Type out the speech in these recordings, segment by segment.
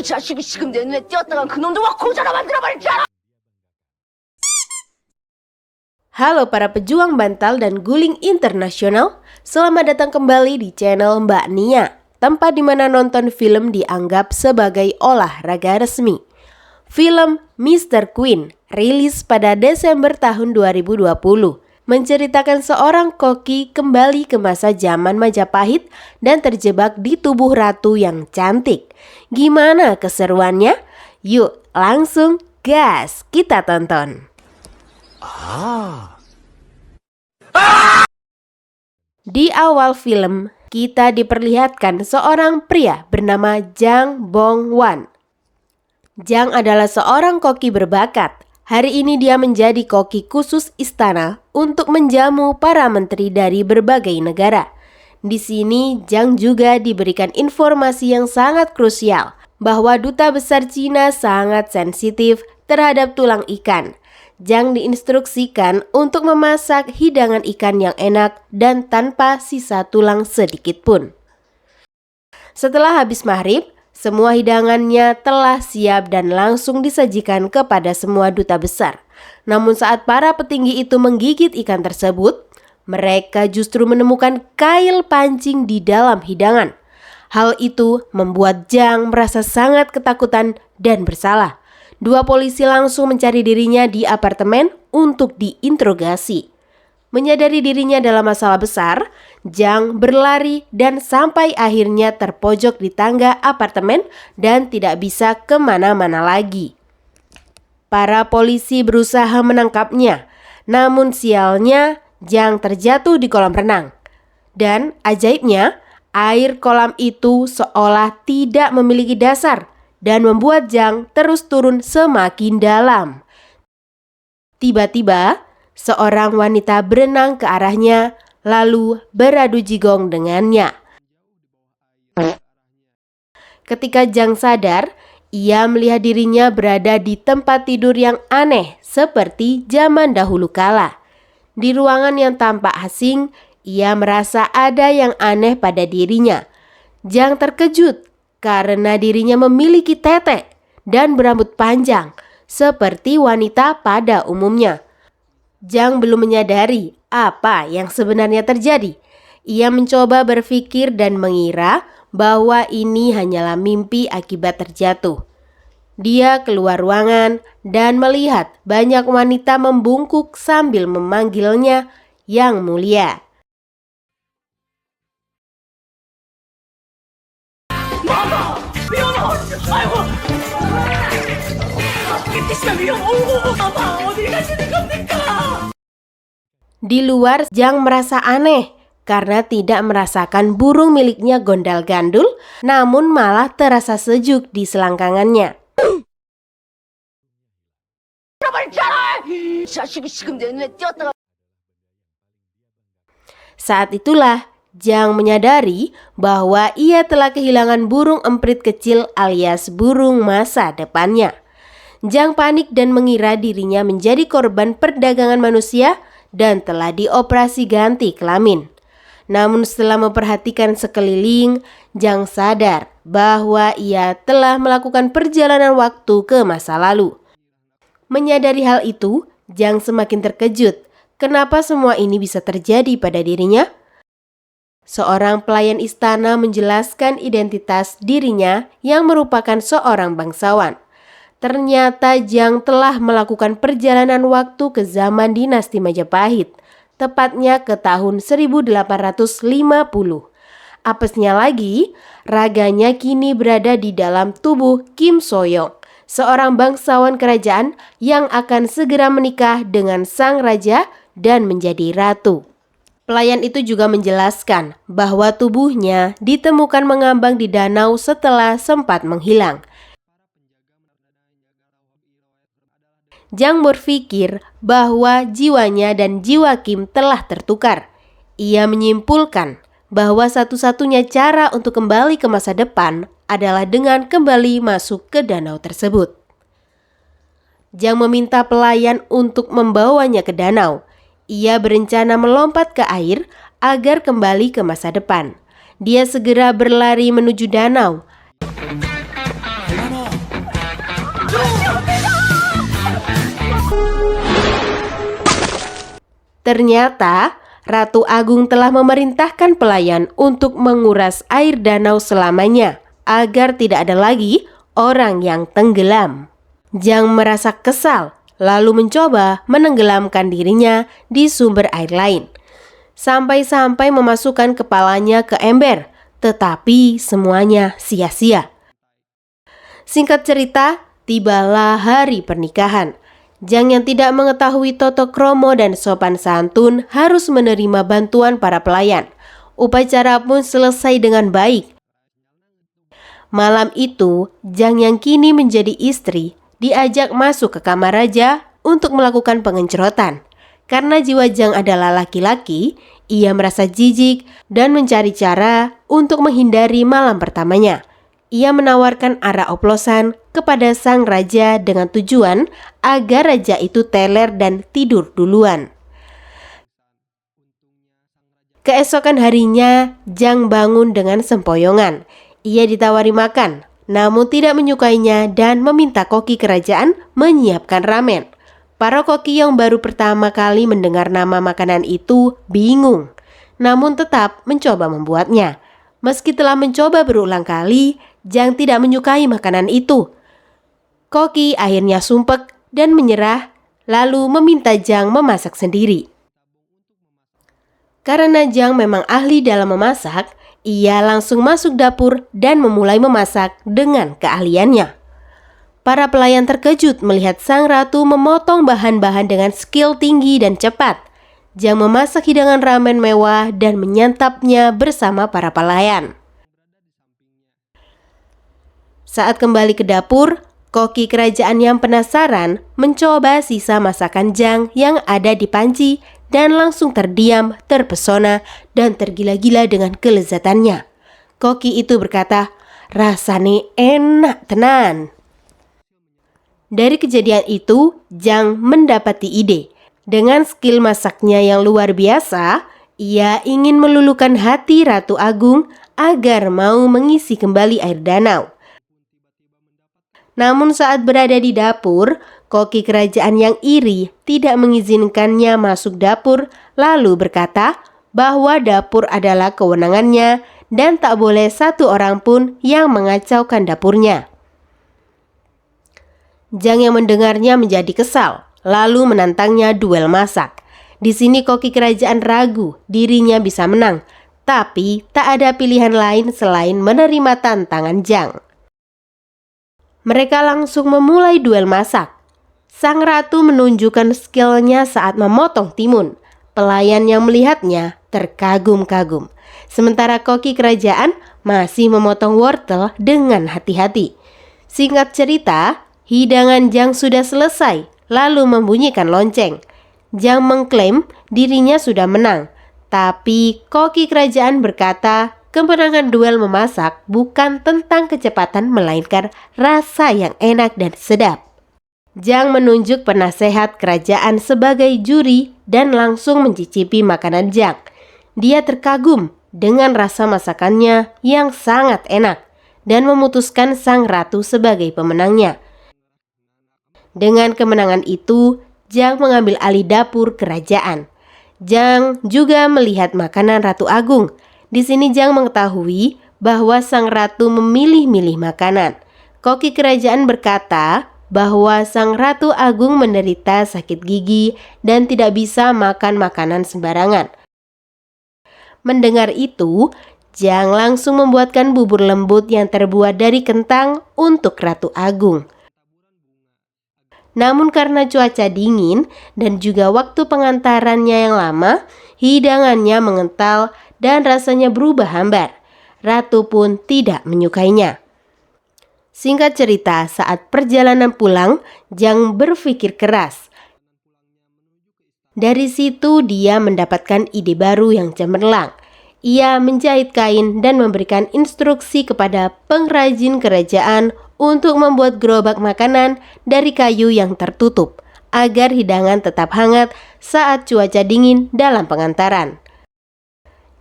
자식이 지금 내 눈에 띄었다간 그놈들과 고자라 만들어버릴지어라! Halo para pejuang bantal dan guling internasional, selamat datang kembali di channel Mbak Nia, tempat di mana nonton film dianggap sebagai olahraga resmi. Film Mr. Queen rilis pada Desember tahun 2020, menceritakan seorang koki kembali ke masa zaman Majapahit dan terjebak di tubuh ratu yang cantik. Gimana keseruannya? Yuk langsung gas kita tonton. Di awal film, kita diperlihatkan seorang pria bernama Jang Bong-wan. Jang adalah seorang koki berbakat. Hari ini dia menjadi koki khusus istana untuk menjamu para menteri dari berbagai negara. Di sini, Jang juga diberikan informasi yang sangat krusial bahwa duta besar Cina sangat sensitif terhadap tulang ikan. Jang diinstruksikan untuk memasak hidangan ikan yang enak dan tanpa sisa tulang sedikit pun. Setelah habis maghrib, semua hidangannya telah siap dan langsung disajikan kepada semua duta besar. Namun saat para petinggi itu menggigit ikan tersebut, mereka justru menemukan kail pancing di dalam hidangan. Hal itu membuat Jang merasa sangat ketakutan dan bersalah. Dua polisi langsung mencari dirinya di apartemen untuk diinterogasi. Menyadari dirinya dalam masalah besar, Jang berlari dan sampai akhirnya terpojok di tangga apartemen dan tidak bisa kemana-mana lagi. Para polisi berusaha menangkapnya, namun sialnya Jang terjatuh di kolam renang. Dan ajaibnya, air kolam itu seolah tidak memiliki dasar dan membuat Jang terus turun semakin dalam. Tiba-tiba, seorang wanita berenang ke arahnya, lalu beradu jigong dengannya. Ketika Jang sadar, ia melihat dirinya berada di tempat tidur yang aneh seperti zaman dahulu kala. Di ruangan yang tampak asing, ia merasa ada yang aneh pada dirinya. Jang terkejut karena dirinya memiliki tete dan berambut panjang seperti wanita pada umumnya. Jang belum menyadari apa yang sebenarnya terjadi. Ia mencoba berpikir dan mengira bahwa ini hanyalah mimpi akibat terjatuh. Dia keluar ruangan dan melihat banyak wanita membungkuk sambil memanggilnya Yang Mulia. Di luar, Jang merasa aneh karena tidak merasakan burung miliknya gondal-gandul, namun malah terasa sejuk di selangkangannya. Saat itulah Jang menyadari bahwa ia telah kehilangan burung emprit kecil alias burung masa depannya. Jang panik dan mengira dirinya menjadi korban perdagangan manusia dan telah dioperasi ganti kelamin. Namun setelah memperhatikan sekeliling, Jang sadar bahwa ia telah melakukan perjalanan waktu ke masa lalu. Menyadari hal itu, Jang semakin terkejut. Kenapa semua ini bisa terjadi pada dirinya? Seorang pelayan istana menjelaskan identitas dirinya yang merupakan seorang bangsawan. Ternyata Jang telah melakukan perjalanan waktu ke zaman dinasti Majapahit, tepatnya ke tahun 1850. Apesnya lagi, raganya kini berada di dalam tubuh Kim Soyong, seorang bangsawan kerajaan yang akan segera menikah dengan sang raja dan menjadi ratu. Pelayan itu juga menjelaskan bahwa tubuhnya ditemukan mengambang di danau setelah sempat menghilang. Jang berpikir bahwa jiwanya dan jiwa Kim telah tertukar. Ia menyimpulkan bahwa satu-satunya cara untuk kembali ke masa depan adalah dengan kembali masuk ke danau tersebut. Jang meminta pelayan untuk membawanya ke danau. Ia berencana melompat ke air agar kembali ke masa depan. Dia segera berlari menuju danau. Ternyata Ratu Agung telah memerintahkan pelayan untuk menguras air danau selamanya agar tidak ada lagi orang yang tenggelam. Jang merasa kesal lalu mencoba menenggelamkan dirinya di sumber air lain. Sampai-sampai memasukkan kepalanya ke ember, tetapi semuanya sia-sia. Singkat cerita, tibalah hari pernikahan. Jang yang tidak mengetahui tata krama dan sopan santun harus menerima bantuan para pelayan. Upacara pun selesai dengan baik. Malam itu, Jang yang kini menjadi istri diajak masuk ke kamar raja untuk melakukan pengencerotan. Karena jiwa Jang adalah laki-laki, ia merasa jijik dan mencari cara untuk menghindari malam pertamanya. Ia menawarkan arah oplosan kepada sang raja dengan tujuan agar raja itu teler dan tidur duluan. Keesokan harinya, Jang bangun dengan sempoyongan. Ia ditawari makan, namun tidak menyukainya dan meminta koki kerajaan menyiapkan ramen. Para koki yang baru pertama kali mendengar nama makanan itu bingung, namun tetap mencoba membuatnya. Meski telah mencoba berulang kali, Jang tidak menyukai makanan itu. Koki akhirnya sumpek dan menyerah, lalu meminta Jang memasak sendiri. Karena Jang memang ahli dalam memasak, ia langsung masuk dapur dan memulai memasak dengan keahliannya. Para pelayan terkejut melihat sang ratu memotong bahan-bahan dengan skill tinggi dan cepat. Jang memasak hidangan ramen mewah dan menyantapnya bersama para pelayan. Saat kembali ke dapur, koki kerajaan yang penasaran mencoba sisa masakan Jang yang ada di panci dan langsung terdiam, terpesona, dan tergila-gila dengan kelezatannya. Koki itu berkata, "Rasane enak tenan." Dari kejadian itu, Jang mendapati ide. Dengan skill masaknya yang luar biasa, ia ingin meluluhkan hati Ratu Agung agar mau mengisi kembali air danau. Namun saat berada di dapur, koki kerajaan yang iri tidak mengizinkannya masuk dapur, lalu berkata bahwa dapur adalah kewenangannya dan tak boleh satu orang pun yang mengacaukan dapurnya. Jang yang mendengarnya menjadi kesal, lalu menantangnya duel masak. Di sini koki kerajaan ragu dirinya bisa menang, tapi tak ada pilihan lain selain menerima tantangan Jang. Mereka langsung memulai duel masak. Sang ratu menunjukkan skillnya saat memotong timun. Pelayan yang melihatnya terkagum-kagum. Sementara koki kerajaan masih memotong wortel dengan hati-hati. Singkat cerita, hidangan Jang sudah selesai, lalu membunyikan lonceng. Jang mengklaim dirinya sudah menang, tapi koki kerajaan berkata kemenangan duel memasak bukan tentang kecepatan melainkan rasa yang enak dan sedap. Jang menunjuk penasehat kerajaan sebagai juri dan langsung mencicipi makanan Jang. Dia terkagum dengan rasa masakannya yang sangat enak dan memutuskan sang ratu sebagai pemenangnya. Dengan kemenangan itu, Jang mengambil alih dapur kerajaan. Jang juga melihat makanan Ratu Agung. Di sini Jang mengetahui bahwa sang ratu memilih-milih makanan. Koki kerajaan berkata bahwa sang Ratu Agung menderita sakit gigi dan tidak bisa makan makanan sembarangan. Mendengar itu, Jang langsung membuatkan bubur lembut yang terbuat dari kentang untuk Ratu Agung. Namun karena cuaca dingin dan juga waktu pengantarannya yang lama, hidangannya mengental dan rasanya berubah hambar. Ratu pun tidak menyukainya. Singkat cerita, saat perjalanan pulang, Jang berpikir keras. Dari situ dia mendapatkan ide baru yang cemerlang. Ia menjahit kain dan memberikan instruksi kepada pengrajin kerajaan untuk membuat gerobak makanan dari kayu yang tertutup agar hidangan tetap hangat saat cuaca dingin dalam pengantaran.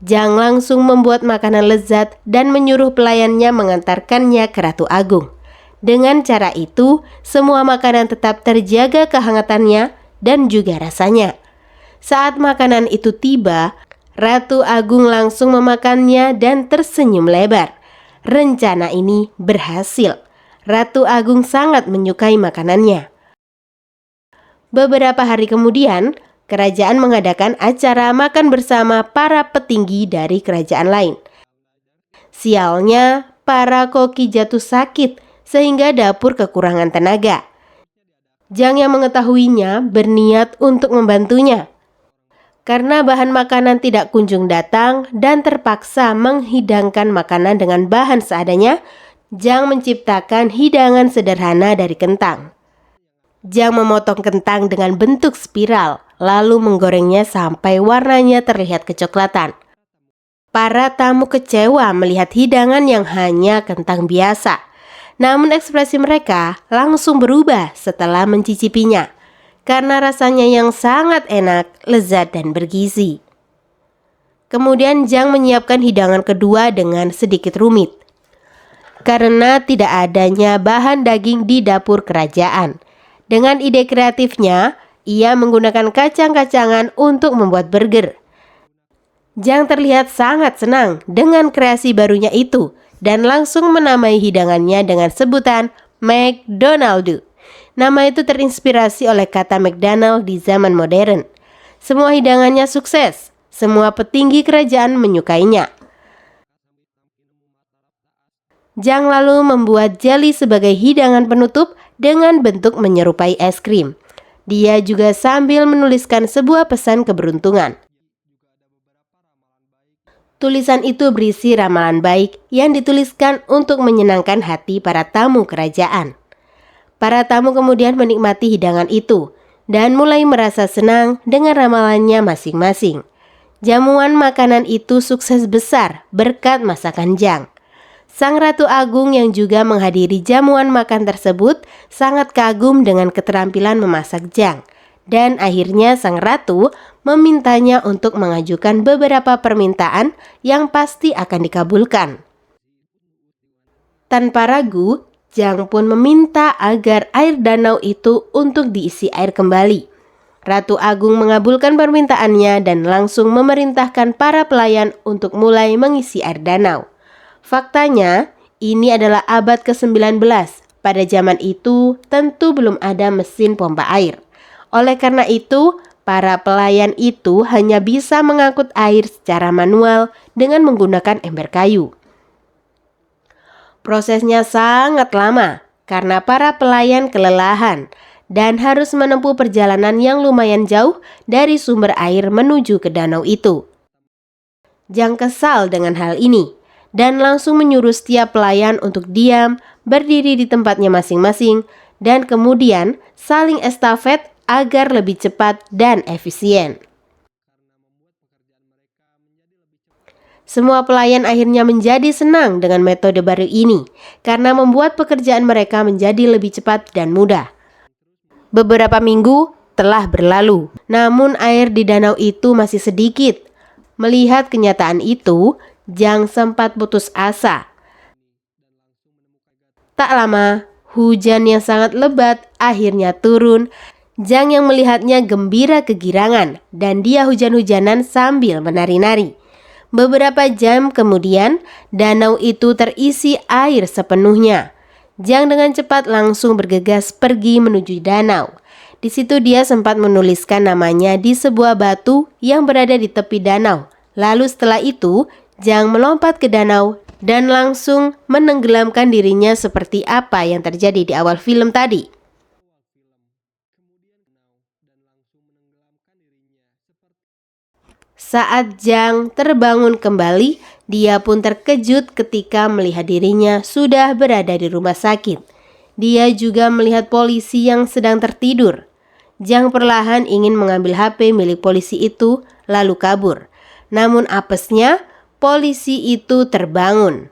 Jang langsung membuat makanan lezat dan menyuruh pelayannya mengantarkannya ke Ratu Agung. Dengan cara itu, semua makanan tetap terjaga kehangatannya dan juga rasanya. Saat makanan itu tiba, Ratu Agung langsung memakannya dan tersenyum lebar. Rencana ini berhasil. Ratu Agung sangat menyukai makanannya. Beberapa hari kemudian, kerajaan mengadakan acara makan bersama para petinggi dari kerajaan lain. Sialnya, para koki jatuh sakit sehingga dapur kekurangan tenaga. Jang yang mengetahuinya berniat untuk membantunya. Karena bahan makanan tidak kunjung datang dan terpaksa menghidangkan makanan dengan bahan seadanya, Jang menciptakan hidangan sederhana dari kentang. Jang memotong kentang dengan bentuk spiral, lalu menggorengnya sampai warnanya terlihat kecoklatan. Para tamu kecewa melihat hidangan yang hanya kentang biasa. Namun ekspresi mereka langsung berubah setelah mencicipinya. Karena rasanya yang sangat enak, lezat, dan bergizi. Kemudian Jang menyiapkan hidangan kedua dengan sedikit rumit. Karena tidak adanya bahan daging di dapur kerajaan. Dengan ide kreatifnya, ia menggunakan kacang-kacangan untuk membuat burger. Jang terlihat sangat senang dengan kreasi barunya itu dan langsung menamai hidangannya dengan sebutan McDonald's. Nama itu terinspirasi oleh kata McDonald di zaman modern. Semua hidangannya sukses. Semua petinggi kerajaan menyukainya. Jang lalu membuat jelly sebagai hidangan penutup dengan bentuk menyerupai es krim. Dia juga sambil menuliskan sebuah pesan keberuntungan. Tulisan itu berisi ramalan baik yang dituliskan untuk menyenangkan hati para tamu kerajaan. Para tamu kemudian menikmati hidangan itu dan mulai merasa senang dengan ramalannya masing-masing. Jamuan makanan itu sukses besar berkat masakan Jang. Sang Ratu Agung yang juga menghadiri jamuan makan tersebut sangat kagum dengan keterampilan memasak Jang. Dan akhirnya sang ratu memintanya untuk mengajukan beberapa permintaan yang pasti akan dikabulkan. Tanpa ragu, Jang pun meminta agar air danau itu untuk diisi air kembali. Ratu Agung mengabulkan permintaannya dan langsung memerintahkan para pelayan untuk mulai mengisi air danau. Faktanya, ini adalah abad ke-19. Pada zaman itu, tentu belum ada mesin pompa air. Oleh karena itu, para pelayan itu hanya bisa mengangkut air secara manual dengan menggunakan ember kayu. Prosesnya sangat lama karena para pelayan kelelahan dan harus menempuh perjalanan yang lumayan jauh dari sumber air menuju ke danau itu. Jang kesal dengan hal ini dan langsung menyuruh setiap pelayan untuk diam, berdiri di tempatnya masing-masing, dan kemudian saling estafet agar lebih cepat dan efisien. Semua pelayan akhirnya menjadi senang dengan metode baru ini karena membuat pekerjaan mereka menjadi lebih cepat dan mudah. Beberapa minggu telah berlalu, namun air di danau itu masih sedikit. Melihat kenyataan itu, Jang sempat putus asa. Tak lama, hujan yang sangat lebat akhirnya turun. Jang yang melihatnya gembira kegirangan dan dia hujan-hujanan sambil menari-nari. Beberapa jam kemudian, danau itu terisi air sepenuhnya. Jang dengan cepat langsung bergegas pergi menuju danau. Di situ dia sempat menuliskan namanya di sebuah batu yang berada di tepi danau. Lalu setelah itu, Jang melompat ke danau dan langsung menenggelamkan dirinya seperti apa yang terjadi di awal film tadi. Saat Jang terbangun kembali, dia pun terkejut ketika melihat dirinya sudah berada di rumah sakit. Dia juga melihat polisi yang sedang tertidur. Jang perlahan ingin mengambil HP milik polisi itu lalu kabur. Namun apesnya, polisi itu terbangun.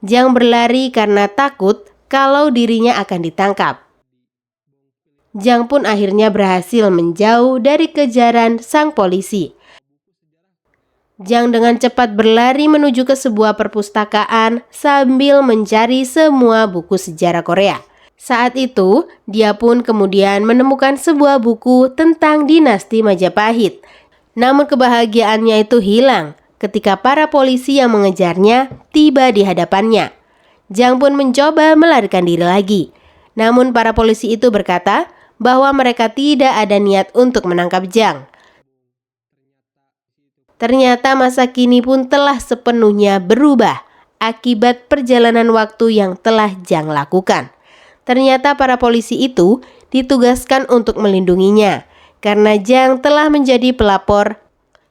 Jang berlari karena takut kalau dirinya akan ditangkap. Jang pun akhirnya berhasil menjauh dari kejaran sang polisi. Jang dengan cepat berlari menuju ke sebuah perpustakaan sambil mencari semua buku sejarah Korea. Saat itu, dia pun kemudian menemukan sebuah buku tentang dinasti Majapahit. Namun kebahagiaannya itu hilang ketika para polisi yang mengejarnya tiba di hadapannya. Jang pun mencoba melarikan diri lagi. Namun para polisi itu berkata bahwa mereka tidak ada niat untuk menangkap Jang. Ternyata masa kini pun telah sepenuhnya berubah akibat perjalanan waktu yang telah Jang lakukan. Ternyata para polisi itu ditugaskan untuk melindunginya karena Jang telah menjadi pelapor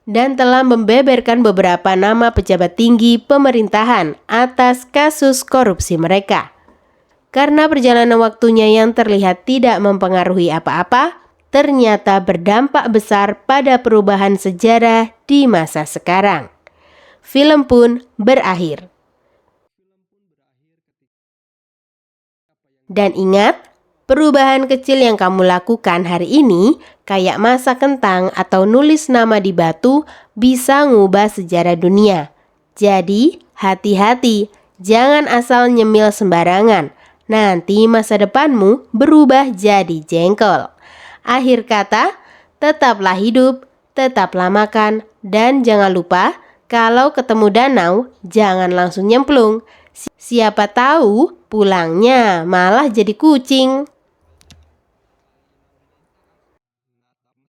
dan telah membeberkan beberapa nama pejabat tinggi pemerintahan atas kasus korupsi mereka. Karena perjalanan waktunya yang terlihat tidak mempengaruhi apa-apa, ternyata berdampak besar pada perubahan sejarah di masa sekarang. Film pun berakhir. Dan ingat, perubahan kecil yang kamu lakukan hari ini, kayak masak kentang atau nulis nama di batu, bisa ngubah sejarah dunia. Jadi, hati-hati, jangan asal nyemil sembarangan. Nanti masa depanmu berubah jadi jengkol. Akhir kata, tetaplah hidup, tetaplah makan, dan jangan lupa kalau ketemu danau, jangan langsung nyemplung. Siapa tahu pulangnya malah jadi kucing.